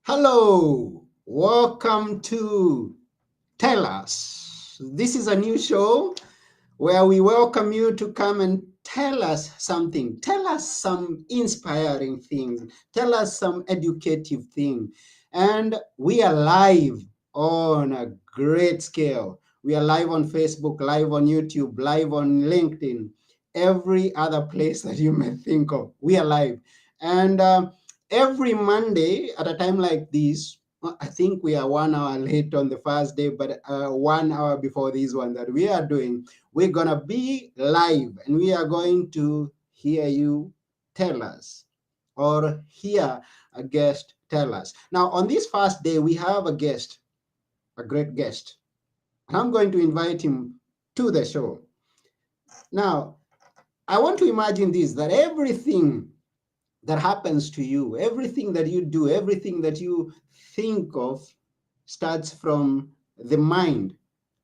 Hello, welcome to Tell Us. This is a new show where we welcome you to come and tell us something. Tell us some inspiring things. Tell us some educative thing. And we are live on a great scale. We are live on Facebook, live on YouTube, live on LinkedIn, every other place that you may think of. We are live. And every Monday at a time like this, I think we are 1 hour late on the first day, but 1 hour before this one that we are doing, we're going to be live and we are going to hear you tell us or hear a guest tell us. Now, on this first day, we have a guest, a great guest, and I'm going to invite him to the show. Now, I want to imagine this that everything that happens to you, everything that you do, everything that you think of starts from the mind.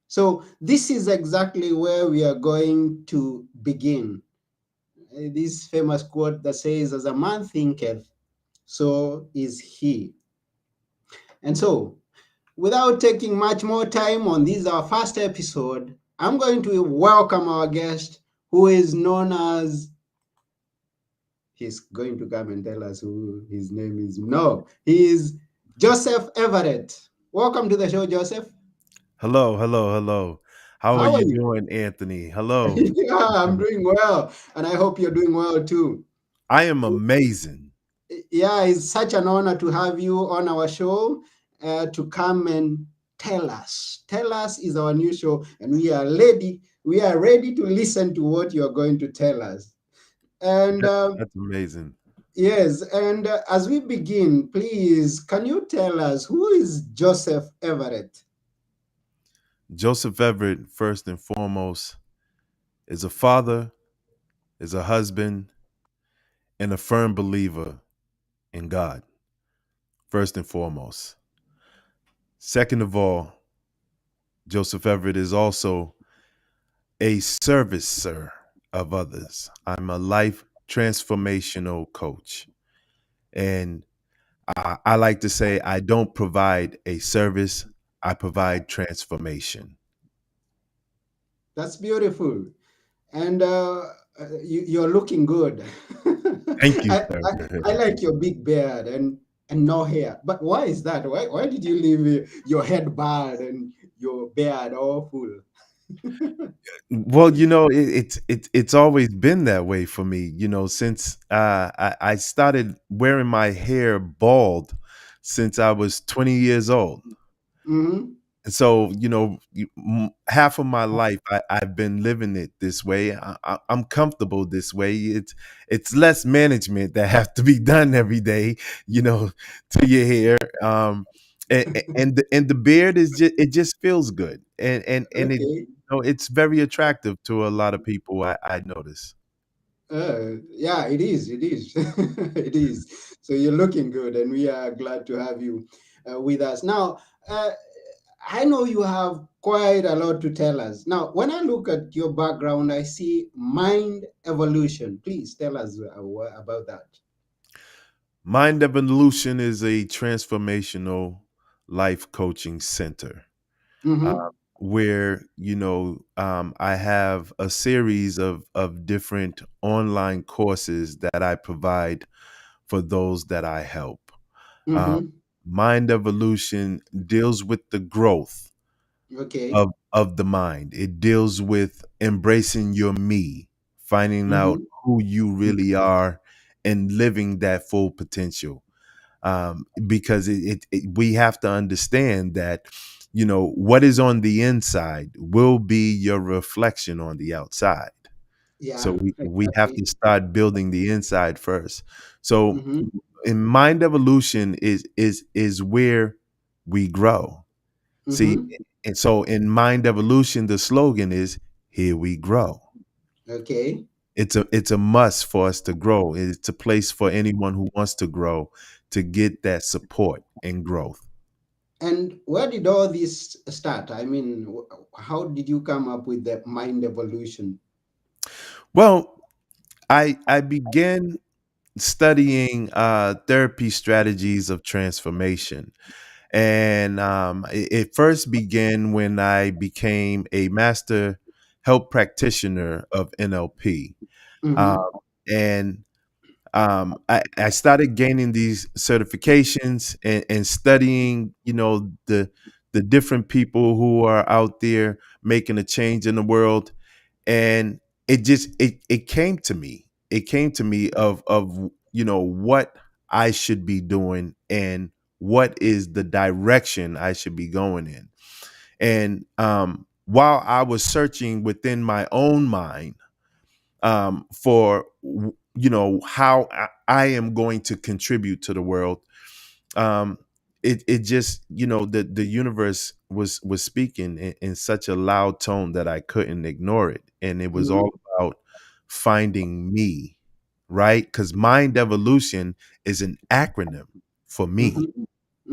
So, this is exactly where we are going to begin. This famous quote that says, "As a man thinketh, so is he." And so, without taking much more time on this, our first episode, I'm going to welcome our guest who is known as, he's going to come and tell us who his name is. No, he is Joseph Everett. Welcome to the show, Joseph. Hello, hello, hello. How are How are you you? doing, Anthony? Hello. Yeah, I'm doing well, and I hope you're doing well too. I am amazing. Yeah, it's such an honor to have you on our show to come and tell us. Tell us is our new show, and we are ready. We are ready to listen to what you are going to tell us. And That's amazing. yes, and as we begin, please, can you tell us who is Joseph Everett? Joseph Everett, first and foremost, is a father, is a husband, and a firm believer in God, first and foremost. Second of all, Joseph Everett is also a servicer of others. I'm a life transformational coach. And I like to say I don't provide a service, I provide transformation. That's beautiful. And you're looking good. Thank you, I, sir. I I like your big beard and no hair. But why is that? Why did you leave your head bald and your beard all full? Well, it's always been that way for me. Since I started wearing my hair bald since I was 20 years old. Hmm. And so, half of my life I've been living it this way. I'm comfortable this way. It's less management that have to be done every day, you know, to your hair. And the beard is just feels good, and Okay. it's very attractive to a lot of people. I notice. Yeah, it is. It is. It is. So you're looking good, and we are glad to have you with us. Now, I know you have quite a lot to tell us. Now, when I look at your background, I see mind evolution. Please tell us about that. Mind Evolution is a transformational life coaching center. uh, Mm-hmm. where I have a series of different online courses that I provide for those that I help. Uh, Mm-hmm. Mind Evolution deals with the growth Okay. of the mind. It deals with embracing your me, finding out Mm-hmm. who you really are, and living that full potential. Because we have to understand that what is on the inside will be your reflection on the outside. So Yeah, we have exactly. to start building the inside first. So Mm-hmm. in mind evolution is where we grow. See, Mm-hmm. and so in mind evolution, the slogan is here we grow. Okay. It's a must for us to grow. It's a place for anyone who wants to grow to get that support and growth. And where did all this start? I mean, how did you come up with the mind evolution? Well, I began. studying therapy strategies of transformation. And it first began when I became a master health practitioner of NLP. Um, Mm-hmm. and I started gaining these certifications and studying, the different people who are out there making a change in the world. And it came to me. It came to me of what I should be doing and what is the direction I should be going in. And while I was searching within my own mind for how I am going to contribute to the world, um, it just the universe was speaking in such a loud tone that I couldn't ignore it, and it was Mm-hmm. all about finding me, right? Because mind evolution is an acronym for me. Mm-hmm.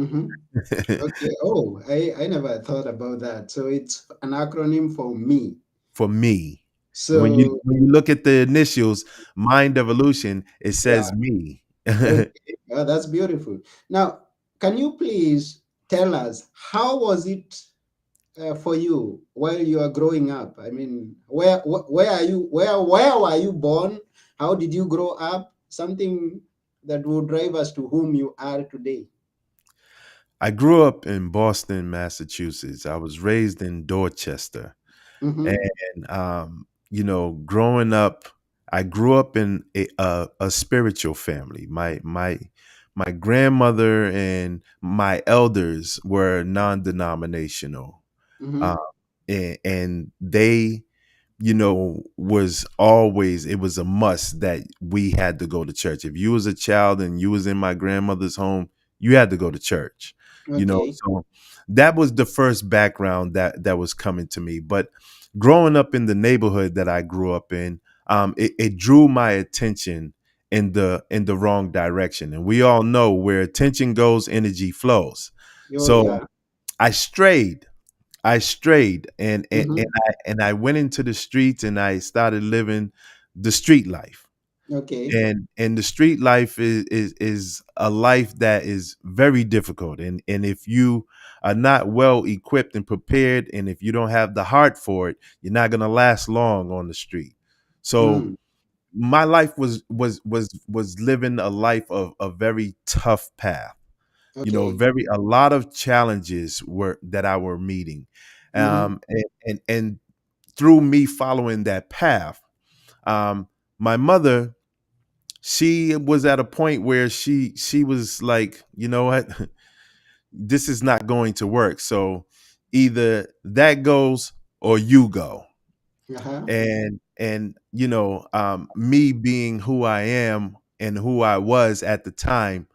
Mm-hmm. Okay. Oh, I never thought about that. So it's an acronym for me. For me. And when you So when you look at the initials, mind evolution, it yeah. says me. Okay. That's beautiful. Now, can you please tell us how was it for you while you are growing up? I mean, where are you? Where were you born? How did you grow up? Something that will drive us to whom you are today. I grew up in Boston, Massachusetts. I was raised in Dorchester. Mm-hmm. And growing up, I grew up in a spiritual family. My grandmother and my elders were non-denominational, uh, Mm-hmm. and they was always, it was a must that we had to go to church. If you was a child and you was in my grandmother's home, you had to go to church. Okay. So that was the first background that was coming to me. But growing up in the neighborhood that I grew up in, it drew my attention in the wrong direction. And we all know where attention goes, energy flows. Oh So yeah. I strayed Mm-hmm. and I went into the streets and I started living the street life. Okay. And the street life is a life that is very difficult. And if you are not well equipped and prepared, and if you don't have the heart for it, you're not gonna last long on the street. So Mm. my life was living a life of a very tough path. Okay. Very a lot of challenges were that I were meeting. Mm-hmm. And through me following that path, my mother, she was at a point where she was like, you know what, this is not going to work. So either that goes or you go. Uh-huh. And me being who I am and who I was at the time,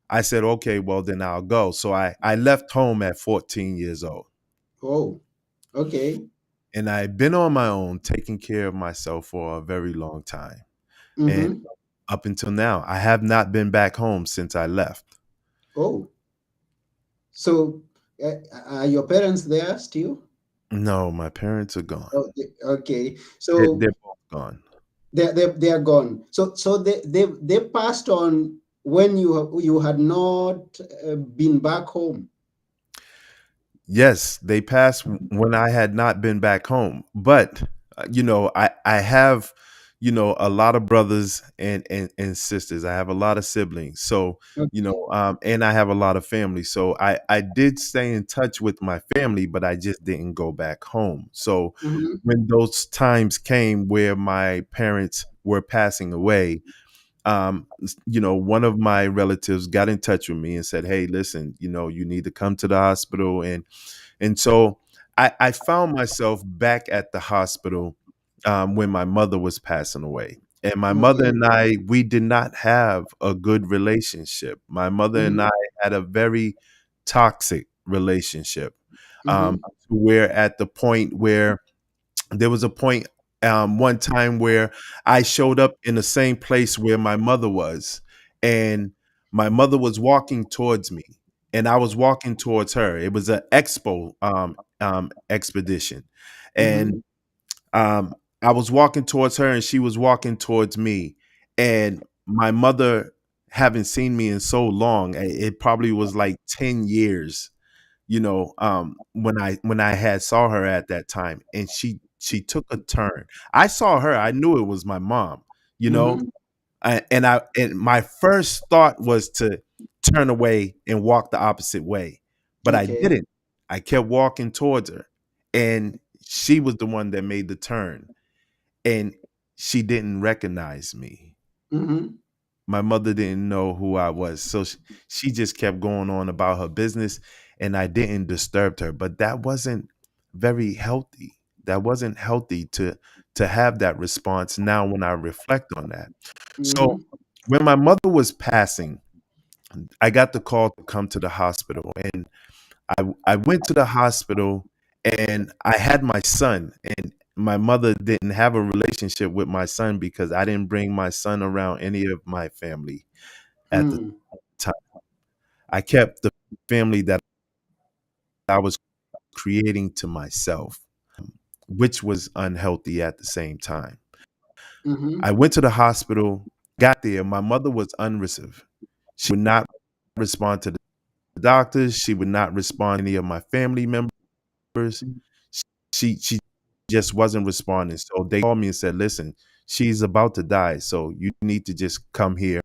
I said, okay, well then I'll go. So I left home at 14 years old. Oh. Okay. And I've been on my own, taking care of myself for a very long time. And Mm-hmm. up until now, I have not been back home since I left. Oh. So are your parents there still? No, my parents are gone. Oh, okay. They're, So they're both gone. they are gone. So they passed on when you had not been back home. Yes, they passed when I had not been back home. But I have a lot of brothers and sisters. I have a lot of siblings. So Okay. and I have a lot of family. So I did stay in touch with my family, but I just didn't go back home. So Mm-hmm. when those times came where my parents were passing away, one of my relatives got in touch with me and said, hey, listen, you need to come to the hospital. And so I found myself back at the hospital when my mother was passing away. And my mother Okay. and I, we did not have a good relationship. My mother and Mm-hmm. I had a very toxic relationship. Mm-hmm. We're at the point where there was a point one time where I showed up in the same place where my mother was, and my mother was walking towards me, and I was walking towards her. It was an expo expedition, Mm-hmm. and I was walking towards her, and she was walking towards me, and my mother haven't seen me in so long. It probably was like 10 years, when I had saw her at that time, and she took a turn. I saw her, I knew it was my mom, you know. Mm-hmm. And my first thought was to turn away and walk the opposite way, but I Okay. didn't. I kept walking towards her, and she was the one that made the turn, and she didn't recognize me. Mm-hmm. My mother didn't know who I was, so she just kept going on about her business, and I didn't disturb her. But that wasn't very healthy. That wasn't healthy to have that response now when I reflect on that. So Mm-hmm. when my mother was passing, I got the call to come to the hospital, and I went to the hospital, and I had my son, and my mother didn't have a relationship with my son because I didn't bring my son around any of my family at the Mm-hmm. time. I kept the family that I was creating to myself, which was unhealthy at the same time. Mm-hmm. I went to the hospital, got there. My mother was unreceptive. She would not respond to the doctors. She would not respond to any of my family members. She just wasn't responding. So they called me and said, "Listen, she's about to die. So you need to just come here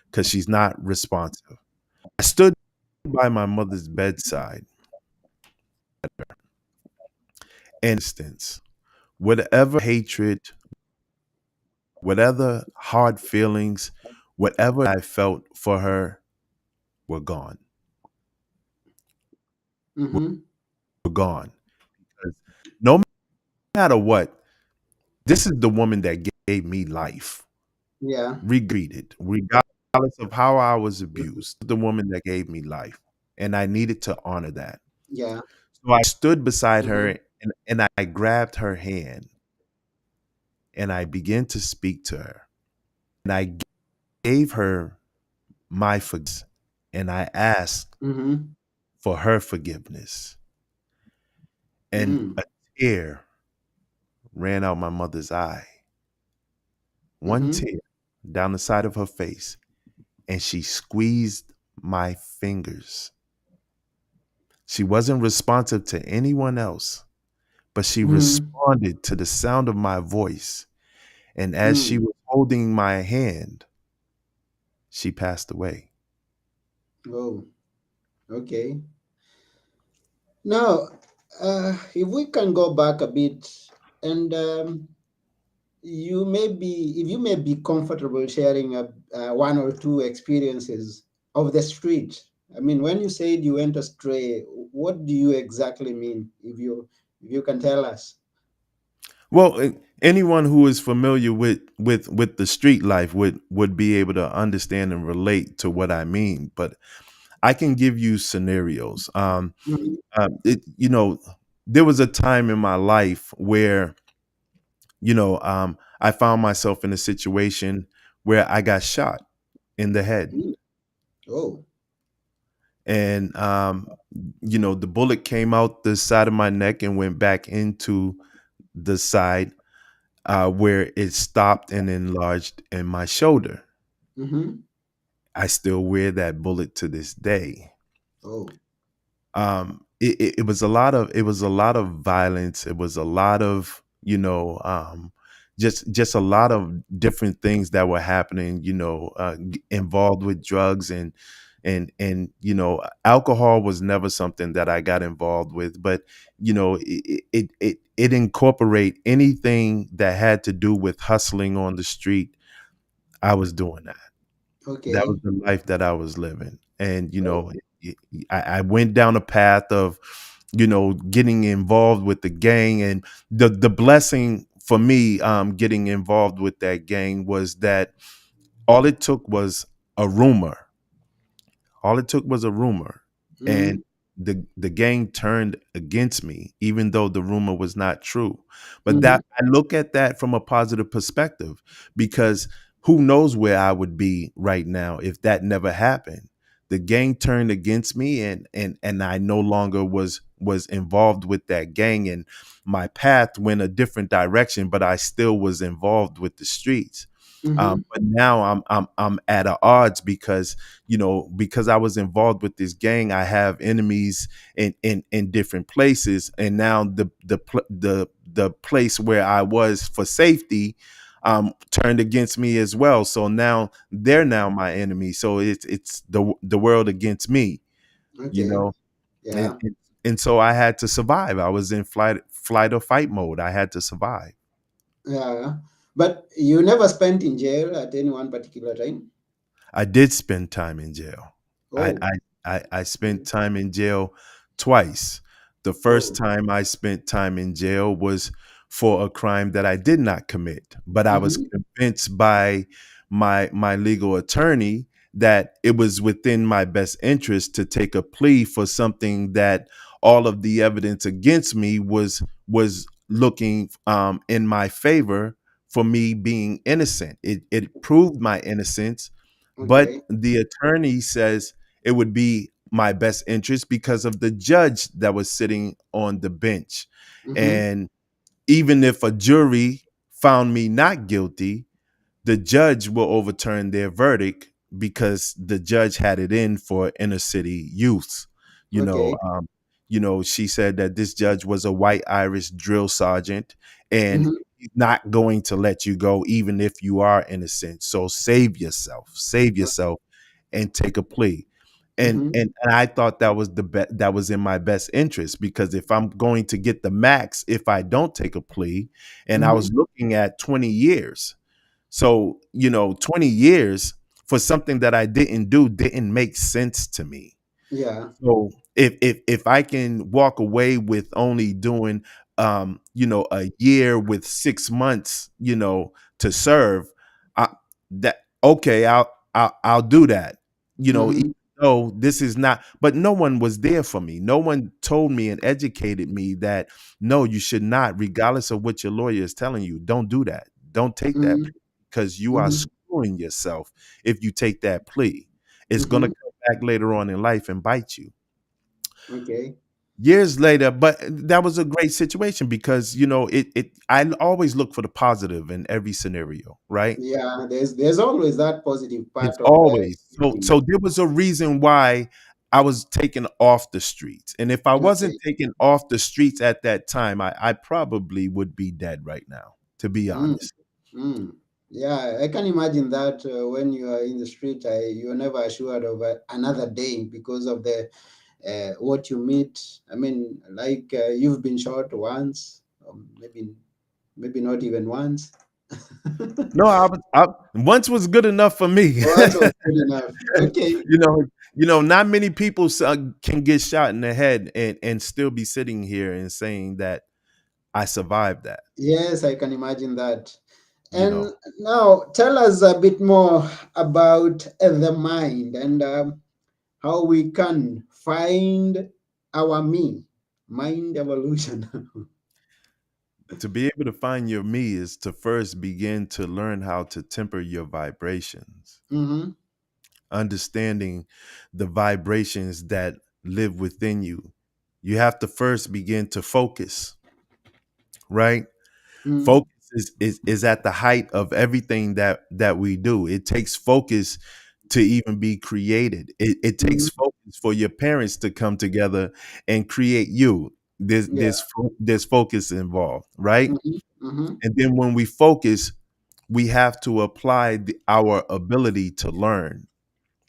because she's not responsive." I stood by my mother's bedside, and instance, whatever hatred, whatever hard feelings, whatever I felt for her were gone. Mm-hmm. Were gone. 'Cause no matter what, this is the woman that gave me life. Yeah. Regardless of how I was abused, the woman that gave me life. And I needed to honor that. Yeah. So I stood beside Mm-hmm. her, and I grabbed her hand, and I began to speak to her. And I gave her my forgiveness, and I asked Mm-hmm. for her forgiveness. And Mm-hmm. a tear ran out my mother's eye, one Mm-hmm. tear down the side of her face, and she squeezed my fingers. She wasn't responsive to anyone else, but she Mm-hmm. responded to the sound of my voice. And as she Mm. was holding my hand, she passed away. Oh, okay. Now, if we can go back a bit, and if you may be comfortable sharing one or two experiences of the street. I mean, when you said you went astray, what do you exactly mean? If you can tell us. Well, anyone who is familiar with the street life would be able to understand and relate to what I mean. But I can give you scenarios. Mhm. It there was a time in my life where I found myself in a situation where I got shot in the head, Mm. Oh. and the bullet came out the side of my neck and went back into the side where it stopped and enlarged in my shoulder. Mm-hmm. I still wear that bullet to this day. Oh. It was a lot of violence. It was a lot of just a lot of different things that were happening. Involved with drugs, and alcohol was never something that I got involved with, but it incorporate anything that had to do with hustling on the street. I was doing that. That was Okay. the life that I was living. And, Oh. I went down a path of, getting involved with the gang. And the blessing for me, getting involved with that gang was that all it took was a rumor. All it took was a rumor, and Mm-hmm. the gang turned against me, even though the rumor was not true. But Mm-hmm. that I look at that from a positive perspective, because who knows where I would be right now if that never happened. The gang turned against me, and I no longer was involved with that gang, and my path went a different direction, but I still was involved with the streets. Mm-hmm. But now I'm at a odds because because I was involved with this gang. I have enemies in different places, and now the place where I was for safety turned against me as well. So now they're now my enemy. So it's the world against me, you Okay. know, and, Yeah. and and so I had to survive. I was in flight or fight mode. I had to survive. Yeah. But you never spent in jail at any one particular time? I did spend time in jail. I Oh. I I spent time in jail twice. The first Oh. time I spent time in jail was for a crime that I did not commit, but I was Mm-hmm. convinced by my legal attorney that it was within my best interest to take a plea for something that all of the evidence against me was looking in my favor for me being innocent. It proved my innocence, but Okay. the attorney says it would be my best interest because of the judge that was sitting on the bench. Mm-hmm. And even if a jury found me not guilty, the judge will overturn their verdict because the judge had it in for inner city youth. You know, Okay. um, she said that this judge was a white Irish drill sergeant, and Mm-hmm. he's not going to let you go even if you are innocent. So save yourself, and take a plea. And Mm-hmm. and I thought that was that was in my best interest, because if I'm going to get the max if I don't take a plea, and I Mm-hmm. was looking at 20 years. So, 20 years for something that I didn't do didn't make sense to me. Yeah. So if I can walk away with only doing a year with 6 months, to serve, I, that okay, I'll do that. Mm-hmm. Even though this is not, but no one was there for me. No one told me and educated me that no, you should not, regardless of what your lawyer is telling you, don't do that. Don't take that Mm-hmm. plea, because you are Mm-hmm. screwing yourself if you take that plea. It's gonna Mm-hmm. come back later on in life and bite you. Okay. Years later, but that was a great situation because it I always look for the positive in every scenario, right? Yeah. There's always that positive It's part of always everything. so there was a reason why I was taken off the streets. And if I wasn't Okay. taken off the streets at that time, I probably would be dead right now, to be Mm. honest. Mm. Yeah, I can imagine that when you are in the street, you're never assured of another day because of the what you meet. I mean, like you've been shot once, maybe not even once. No, once was good enough for me. Once was good enough. Okay. you know, not many people can get shot in the head and still be sitting here and saying that I survived that. Yes, I can imagine that. You And know, now tell us a bit more about the mind and how we can find our me, mind evolution. to be able to find your me is to first begin to learn how to temper your vibrations, Mm-hmm. understanding the vibrations that live within you. You have to first begin to focus, right? Mm. Focus is at the height of everything that we do. It takes focus to even be created. It Mm. takes focus for your parents to come together and create you. Yeah. There's focus involved, right? Mm-hmm. Mm-hmm. And then when we focus, we have to apply our ability to learn,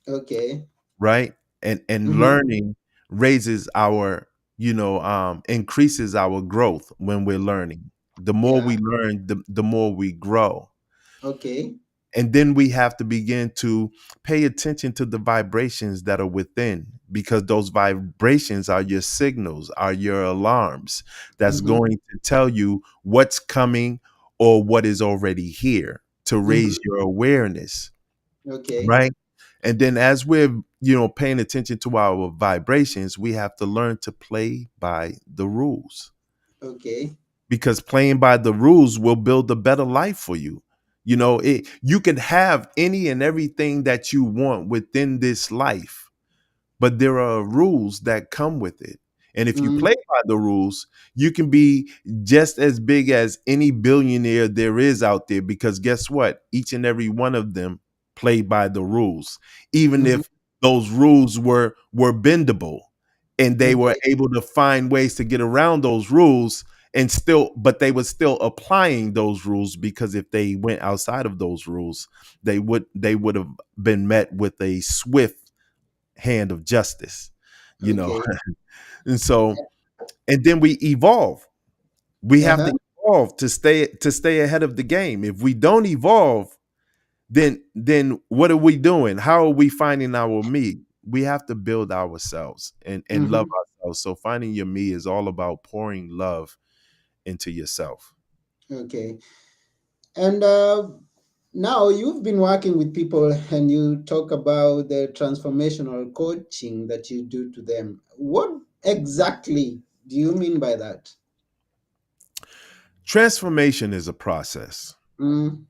Okay. right? And Mm-hmm. learning raises our, increases our growth when we're learning. The more Yeah. we learn, the more we grow. Okay. And then we have to begin to pay attention to the vibrations that are within, because those vibrations are your signals, are your alarms that's Mm-hmm. going to tell you what's coming or what is already here to raise Mm-hmm. your awareness, Okay. right? And then as we're, paying attention to our vibrations, we have to learn to play by the rules, Okay. because playing by the rules will build a better life for you. You can have any and everything that you want within this life, but there are rules that come with it. And if you Mm, play by the rules, you can be just as big as any billionaire there is out there, because guess what? Each and every one of them play by the rules, even mhm. if those rules were bendable, and they were Okay. able to find ways to get around those rules, and still, but they were still applying those rules, because if they went outside of those rules, they would have been met with a swift hand of justice, you know. Okay. And so, and then we evolve. We have to Uh-huh. evolve to stay ahead of the game. If we don't evolve, then what are we doing? How are we finding our me? We have to build ourselves and love Hmm. ourselves. So finding your me is all about pouring love into yourself. Okay. And now you've been working with people and you talk about the transformational coaching that you do to them. What exactly do you mean by that? Transformation is a process. Mm,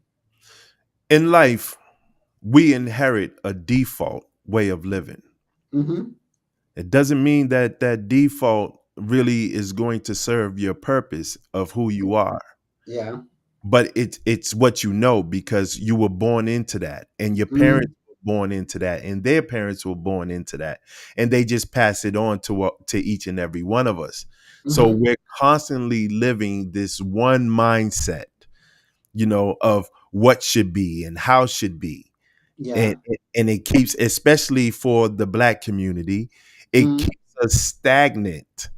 In life, we inherit a default way of living. mm-hmm. It doesn't mean that that default really is going to serve your purpose of who you are, Yeah. but it's what you know, because you were born into that, and your Mm, parents were born into that, and their parents were born into that, and they just pass it on to each and every one of us. So mm-hmm. we're constantly living this one mindset, of what should be and how should be. and Yeah. and it keeps, especially for the Black community, it Mm, keeps us stagnant.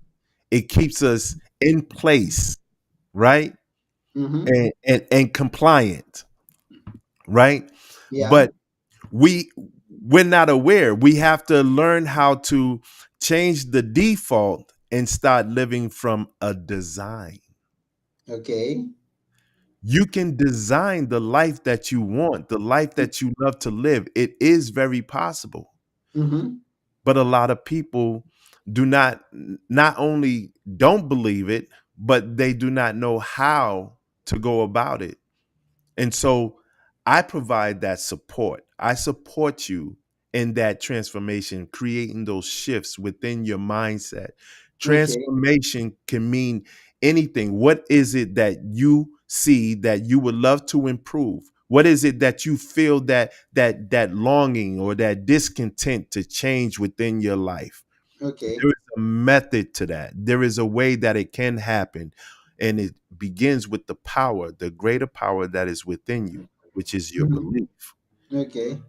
It keeps us in place, right? mm-hmm. And compliant, right? Yeah. But we we're not aware. We have to learn how to change the default and start living from a design. Okay. You can design the life that you want, the life that you love to live. It is very possible. Mm-hmm. But a lot of people do not only don't believe it, but they do not know how to go about it. And so I provide that support. I support you in that transformation, creating those shifts within your mindset. Okay. Transformation can mean anything. What is it that you see that you would love to improve? What is it that you feel that longing or that discontent to change within your life? Okay. There is a method to that. There is a way that it can happen. And it begins with the power, the greater power that is within you, which is your Mm-hmm. belief. Okay.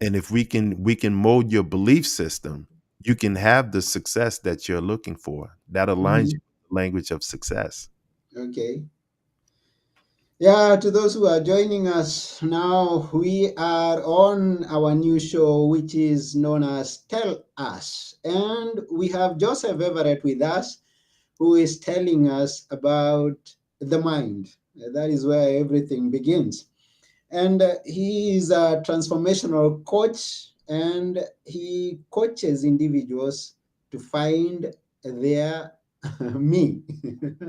And if we can mold your belief system, you can have the success that you're looking for. That aligns Mm-hmm. you with the language of success. Okay. Yeah, to those who are joining us now, we are on our new show, which is known as Tell Us. And we have Joseph Everett with us, who is telling us about the mind. That is where everything begins. And he is a transformational coach, and he coaches individuals to find their me.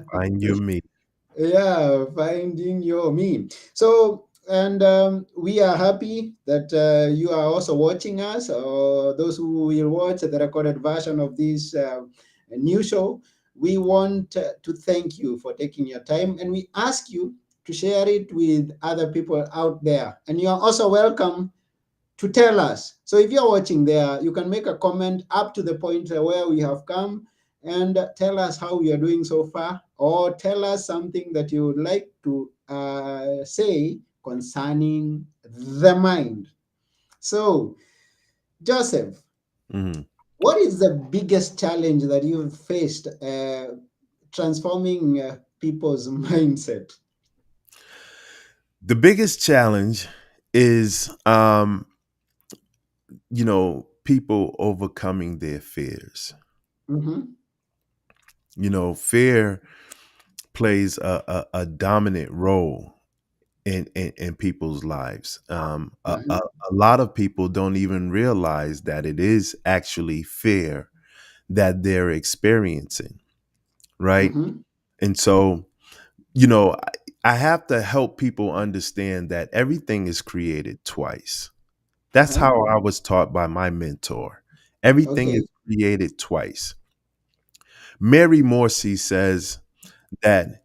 Find your me. Yeah, finding your me. So, and we are happy that you are also watching us, or those who will watch the recorded version of this new show. We want to thank you for taking your time, and we ask you to share it with other people out there. And you are also welcome to tell us. So if you're watching there, you can make a comment up to the point where we have come and tell us how we are doing so far, or tell us something that you would like to say concerning the mind. So, Joseph, Mhm. what is the biggest challenge that you've faced transforming people's mindset? The biggest challenge is people overcoming their fears. Mm-hmm. Fear plays a dominant role in people's lives. A lot of people don't even realize that it is actually fear that they're experiencing, right? Mm-hmm. And so, you know, I I have to help people understand that everything is created twice. That's Uh-huh. how I was taught by my mentor. Everything is Okay. created twice. Mary Morrissey says that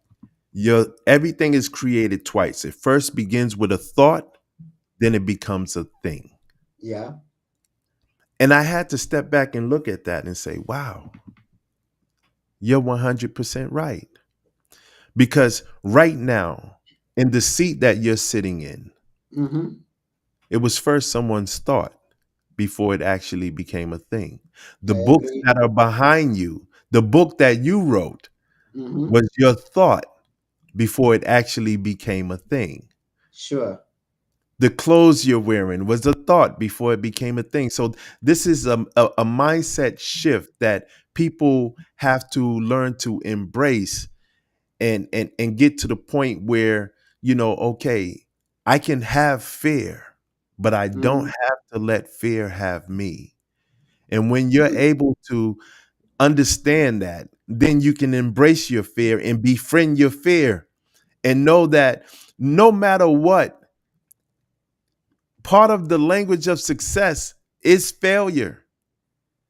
your everything is created twice. It first begins with a thought, then it becomes a thing. Yeah. And I had to step back and look at that and say, wow, you're 100% right. Because right now, in the seat that you're sitting in, Mm-hmm. it was first someone's thought before it actually became a thing. The I books agree. that are behind you, the book that you wrote, Mm-hmm. was your thought before it actually became a thing. Sure. The clothes you're wearing was a thought before it became a thing. So this is a mindset shift that people have to learn to embrace and get to the point where, okay, I can have fear, but I don't Mm-hmm. have to let fear have me. And when you're able to understand that, then you can embrace your fear and befriend your fear and know that no matter what, part of the language of success is failure.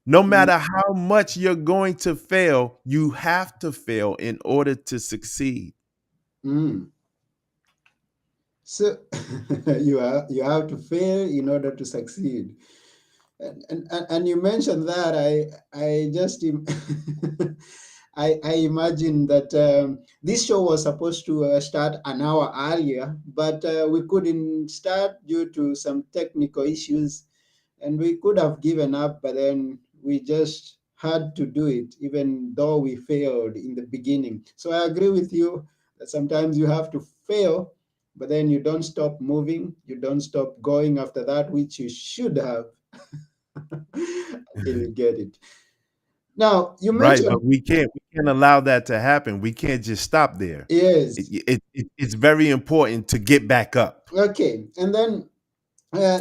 No matter how much you're going to fail, you have to fail in order to succeed. Mm-hmm. So you have to fail in order to succeed. And you mentioned that I just I imagine that this show was supposed to start an hour earlier, but we couldn't start due to some technical issues, and we could have given up, but then we just had to do it, even though we failed in the beginning. So I agree with you that sometimes you have to fail, but then you don't stop moving, you don't stop going after that which you should have until you get it. Now, you Right, mentioned, but we can't allow that to happen. We can't just stop there. yes, It's very important to get back up. okay. And then,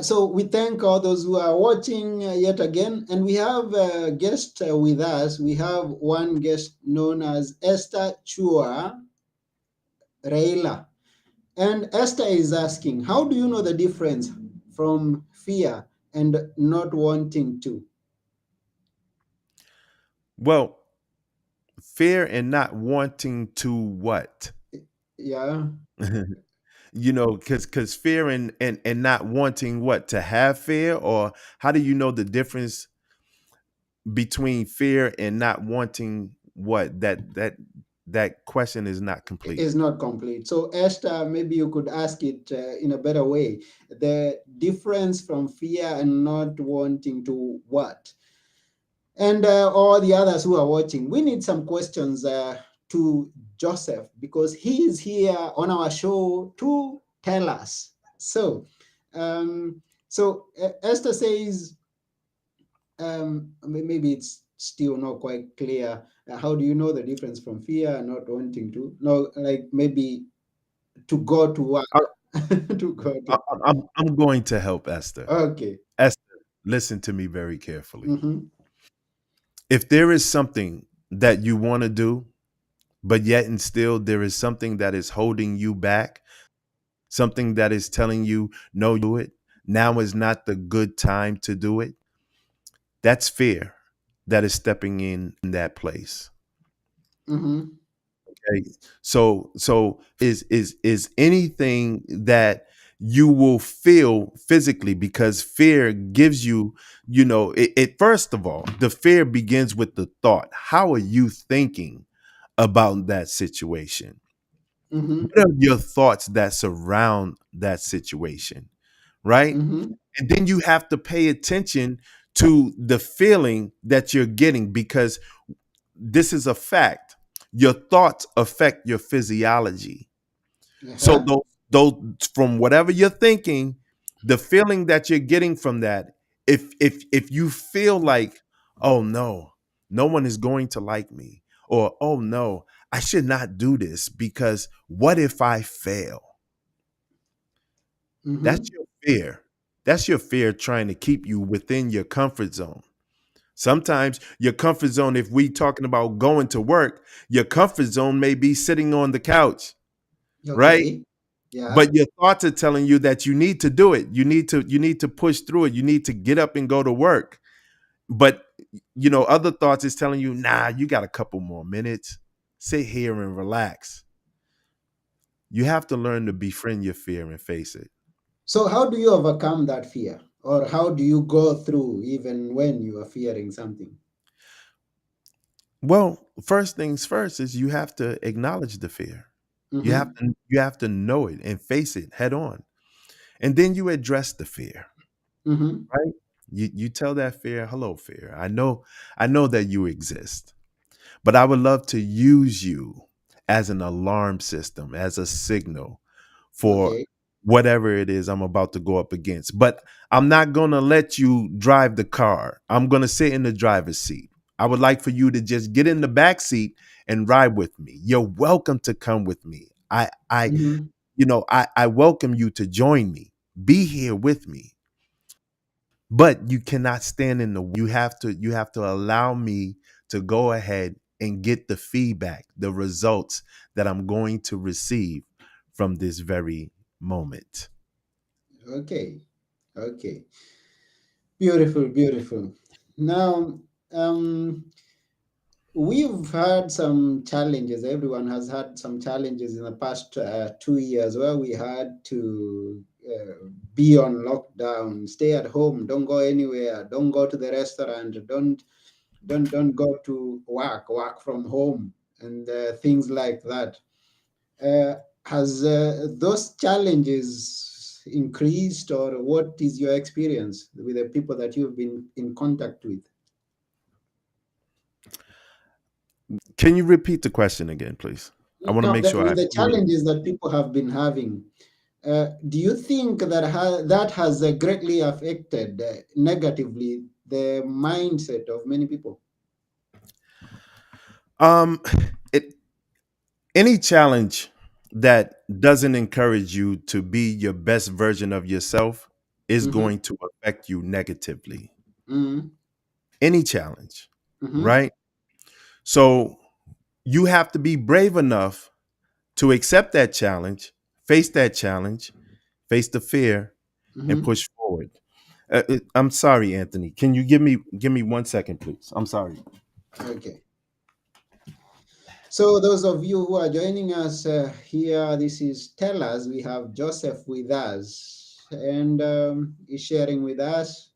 so we thank all those who are watching yet again. And we have a guest with us. We have one guest known as Esther Chua Reila. And Esther is asking, how do you know the difference from fear and not wanting to? Well, fear and not wanting to what? Yeah, Because fear and not wanting what? To have fear? Or how do you know the difference between fear and not wanting what? That question is not complete. is not complete. So, Esther, maybe you could ask it in a better way. The difference from fear and not wanting to what? And all the others who are watching, we need some questions to Joseph because he is here on our show to tell us. So, Esther says, maybe it's still not quite clear. How do you know the difference from fear and not wanting to? No, like maybe to go to what? I, To go to. I'm going to help Esther. Okay. Esther, listen to me very carefully. Mm-hmm. If there is something that you want to do, but yet and still there is something that is holding you back, something that is telling you, no, do it. Now is not the good time to do it. That's fear that is stepping in that place. Mm-hmm. Okay. So is anything that you will feel physically, because fear gives you, it first of all, the fear begins with the thought. How are you thinking about that situation? Mm-hmm. What are your thoughts that surround that situation? Right? Mm-hmm. And then you have to pay attention to the feeling that you're getting, because this is a fact. Your thoughts affect your physiology. So Uh-huh. those from whatever you're thinking, the feeling that you're getting from that, if you feel like, oh no, no one is going to like me, or oh no, I should not do this because what if I fail? That's Mm-hmm. your fear. That's your fear trying to keep you within your comfort zone. Sometimes your comfort zone, if we talking about going to work, your comfort zone may be sitting on the couch, right? Okay. Yeah. But your thoughts are telling you that you need to do it. You need to push through it. You need to get up and go to work. But other thoughts is telling you, nah, you got a couple more minutes. Sit here and relax. You have to learn to befriend your fear and face it. So how do you overcome that fear? Or how do you go through even when you are fearing something? Well, first things first is you have to acknowledge the fear. Mm-hmm. You have to know it and face it head on. And then you address the fear, Mm-hmm. right? You tell that fear, hello fear. I know that you exist. But I would love to use you as an alarm system, as a signal for Okay. whatever it is I'm about to go up against. But I'm not going to let you drive the car. I'm going to sit in the driver's seat. I would like for you to just get in the back seat and ride with me. You're welcome to come with me. I Mm-hmm. I welcome you to join me. Be here with me. But you cannot stand in the you have to allow me to go ahead and get the feedback, the results that I'm going to receive from this very moment. Okay. Okay. Beautiful, beautiful. Now, um, we've had some challenges. Everyone has had some challenges in the past 2 years where we had to be on lockdown, stay at home, don't go anywhere, don't go to the restaurant, don't go to work from home, and things like that. Uh, has those challenges increased, or what is your experience with the people that you've been in contact with? Can you repeat the question again, please? I want to Now, make sure I with the fully. challenges that people have been having, do you think that that has greatly affected negatively the mindset of many people? Um, it any challenge that doesn't encourage you to be your best version of yourself is Mm-hmm, going to affect you negatively. mm-hmm, Any challenge, mm-hmm, right? So you have to be brave enough to accept that challenge, face the fear, and mm-hmm. push forward. I'm sorry, Anthony. Can you give me 1 second, please? I'm sorry. Okay. So, those of you who are joining us here, this is Tell Us. We have Joseph with us, and he's sharing with us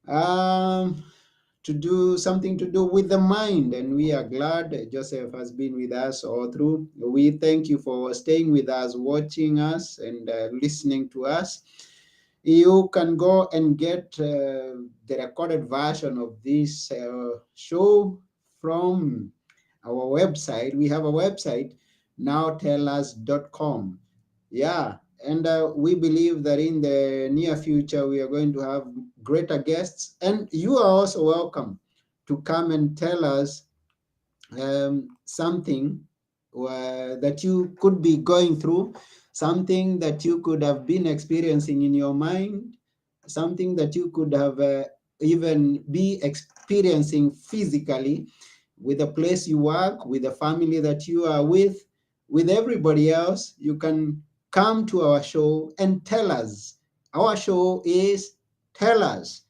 um, to do something to do with the mind. And we are glad that Joseph has been with us all through. We thank you for staying with us, watching us, and listening to us. You can go and get the recorded version of this show from our website. We have a website, nowtellus.com. Yeah, and we believe that in the near future we are going to have greater guests, and you are also welcome to come and tell us something that you could be going through, something that you could have been experiencing in your mind, something that you could have even be experiencing physically with the place you work, with the family that you are with everybody else. You can come to our show and tell us. Our show is Tell Us,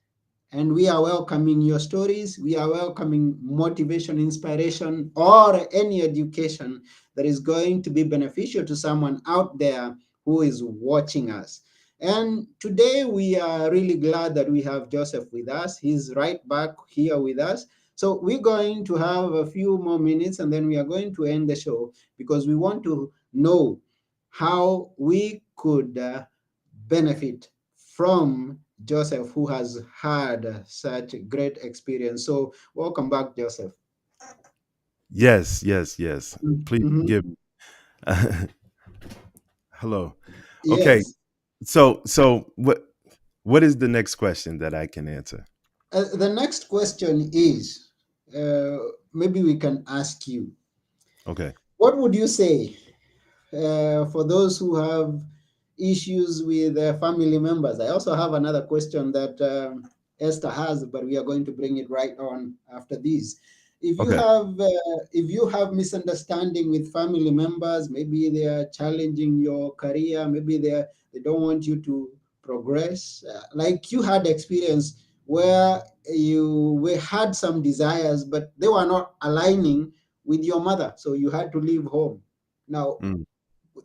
and we are welcoming your stories. We are welcoming motivation, inspiration, or any education that is going to be beneficial to someone out there who is watching us. And today we are really glad that we have Joseph with us. He's right back here with us. So we're going to have a few more minutes and then we are going to end the show because we want to know how we could benefit from Joseph, who has had such a great experience. So, welcome back, Joseph. Yes, yes, yes. Please Mhm. forgive me. Hello. Okay. Yes. So what is the next question that I can answer? The next question is maybe we can ask you, Okay. what would you say for those who have issues with family members? I also have another question that Esther has, but we are going to bring it right on after this. Okay. If you have misunderstanding with family members, maybe they are challenging your career, maybe they don't want you to progress, like you had experience where we had some desires, but they were not aligning with your mother, so you had to leave home. Now, Mm.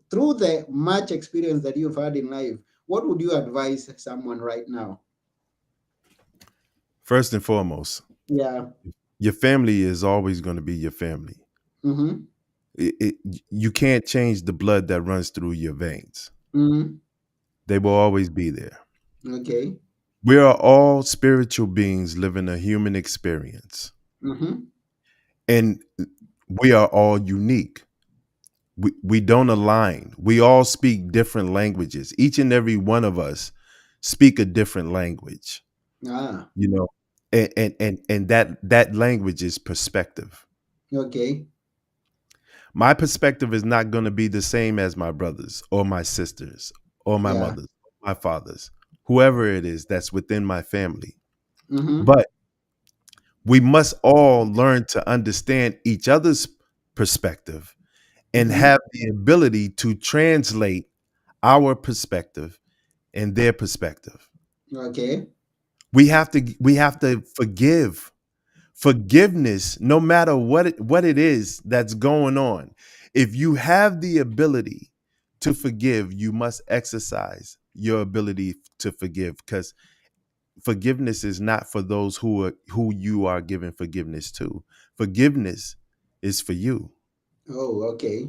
through the much experience that you've had in life, what would you advise someone right now? First and foremost, Yeah. your family is always going to be your family. Mm-hmm. It, you can't change the blood that runs through your veins. Mm-hmm. They will always be there. Okay. We are all spiritual beings living a human experience, Mm-hmm. and we are all unique. We don't align. We all speak different languages. Each and every one of us speak a different language, Ah. you know, and that language is perspective. Okay. My perspective is not going to be the same as my brothers or my sisters or my Yeah. mothers, my fathers, whoever it is that's within my family. Mm-hmm. But we must all learn to understand each other's perspective and Mm-hmm. have the ability to translate our perspective and their perspective. Okay. We have to forgive. Forgiveness, no matter what it is that's going on. If you have the ability to forgive, you must exercise your ability to forgive, because forgiveness is not for those who you are giving forgiveness to. Forgiveness is for you. Oh, okay.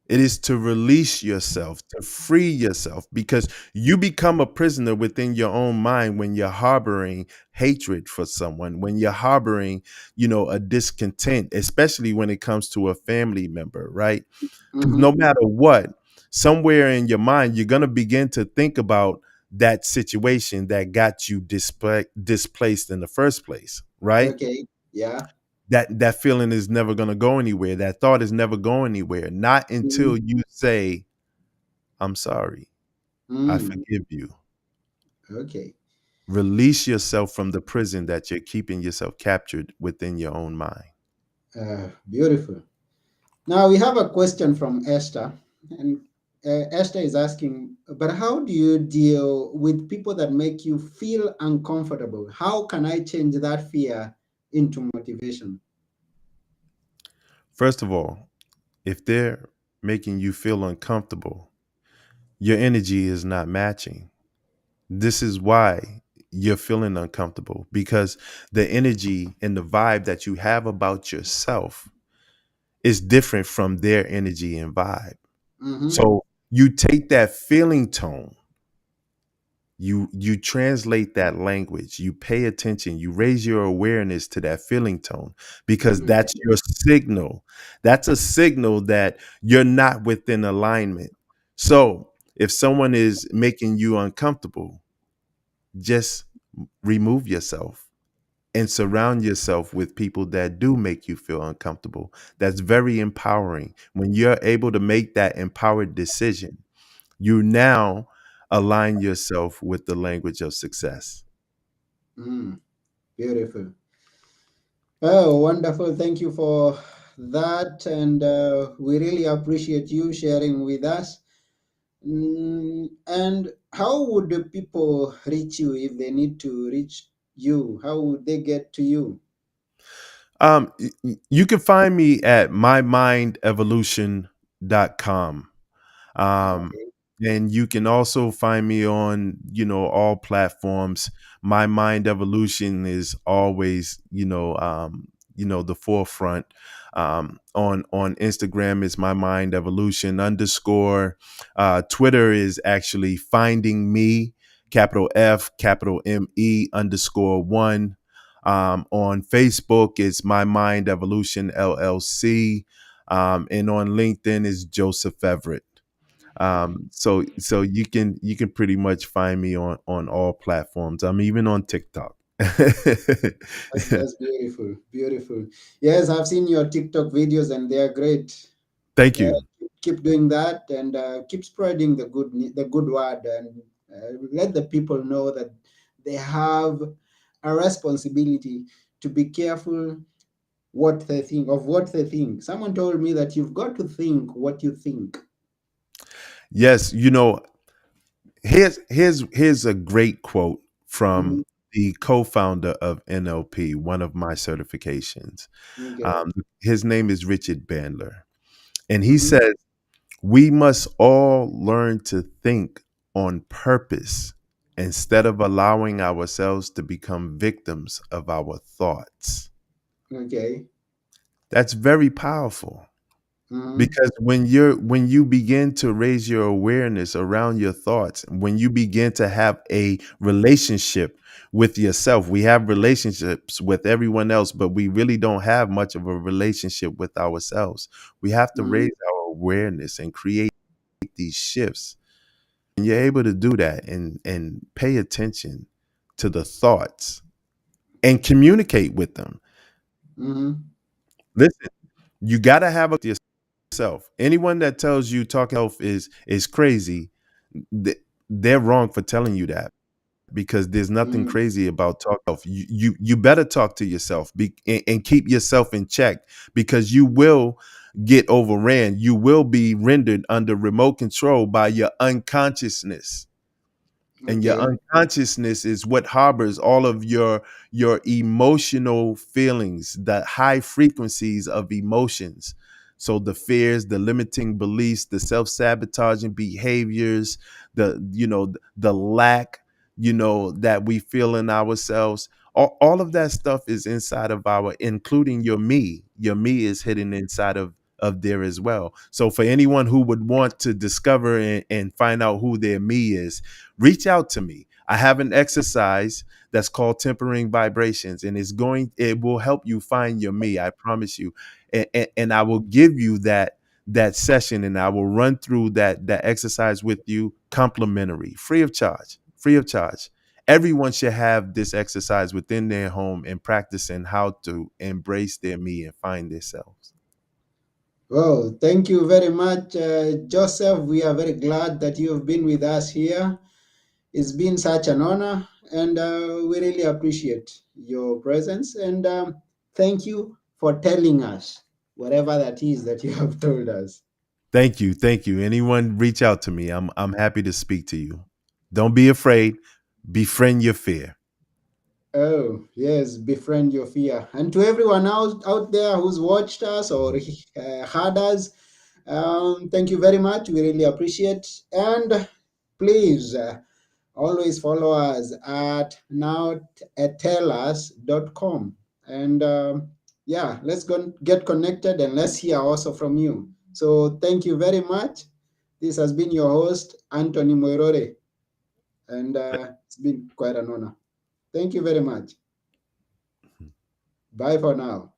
It is to release yourself, to free yourself, because you become a prisoner within your own mind when you're harboring hatred for someone, when you're harboring, a discontent, especially when it comes to a family member, right? Because no Mm-hmm. matter what, somewhere in your mind, you're going to begin to think about that situation that got you displaced in the first place, right? Okay. Yeah. That feeling is never going to go anywhere. That thought is never going anywhere, not until Mm-hmm. you say, I'm sorry, I Mm. forgive you. Okay. Release yourself from the prison that you're keeping yourself captured within your own mind. Beautiful. Now we have a question from Esther, and Esther is asking, but how do you deal with people that make you feel uncomfortable? How can I change that fear into motivation? First of all, if they're making you feel uncomfortable, your energy is not matching. This is why you're feeling uncomfortable, because the energy and the vibe that you have about yourself is different from their energy and vibe. Mm-hmm. So you take that feeling tone, you translate that language, you pay attention, you raise your awareness to that feeling tone, because Mm-hmm. that's your signal. That's a signal that you're not within alignment. So if someone is making you uncomfortable, just remove yourself and surround yourself with people that do make you feel uncomfortable. That's very empowering. When you're able to make that empowered decision, you now align yourself with the language of success. Mm. Beautiful. Oh, wonderful. Thank you for that. And we really appreciate you sharing with us. And how would the people reach you if they need to reach you? How would they get to you? You can find me at mymindevolution.com. Um, Okay. and you can also find me on, all platforms. My Mind Evolution is always, the forefront. On Instagram is My Mind Evolution underscore. Twitter is actually Finding Me, capital F, capital ME underscore one. On Facebook, it's My Mind Evolution LLC. And on LinkedIn is Joseph Everett. So you can pretty much find me on all platforms. I'm even on TikTok. That's beautiful. Beautiful. Yes, I've seen your TikTok videos and they are great. Thank Uh, you. keep doing that and keep spreading the good word and let the people know that they have a responsibility to be careful what they think. Someone told me that you've got to think what you think. Yes, here's a great quote from Mhm. the co-founder of NLP, one of my certifications. Okay. His name is Richard Bandler. And he Mm-hmm. says, we must all learn to think on purpose instead of allowing ourselves to become victims of our thoughts. Okay. That's very powerful. Mm-hmm. Because when you begin to raise your awareness around your thoughts, when you begin to have a relationship with yourself, we have relationships with everyone else, but we really don't have much of a relationship with ourselves. We have to Mm-hmm. raise our awareness and create these shifts. And you're able to do that and pay attention to the thoughts and communicate with them. Mm-hmm. Listen, you got to have a yourself. Anyone that tells you talking health is crazy, th- they're wrong for telling you that, because there's nothing Mm-hmm. crazy about talk health. You better talk to yourself, and keep yourself in check, because you will get overran. You will be rendered under remote control by your unconsciousness. And your Okay. unconsciousness is what harbors all of your emotional feelings, the high frequencies of emotions. So the fears, the limiting beliefs, the self-sabotaging behaviors, the lack, that we feel in ourselves. All of that stuff is inside of including your me. Your me is hidden inside of there as well. So for anyone who would want to discover and find out who their me is, reach out to me. I have an exercise that's called tempering vibrations, and it will help you find your me. I promise you. And I will give you that session, and I will run through that exercise with you, complimentary, free of charge. Free of charge. Everyone should have this exercise within their home and practicing how to embrace their me and find themselves. Well, thank you very much, Joseph. We are very glad that you have been with us here. It's been such an honor, and we really appreciate your presence. And thank you for telling us whatever that is that you have told us. Thank you. Thank you. Anyone reach out to me. I'm happy to speak to you. Don't be afraid. Befriend your fear. Oh, yes, befriend your fear. And to everyone out there who's watched us or heard us, thank you very much. We really appreciate. And please always follow us at nowtellus.com. And yeah, let's go get connected and let's hear also from you. So thank you very much. This has been your host, Anthony Moirore, and it's been quite an honor. Thank you very much. Bye for now.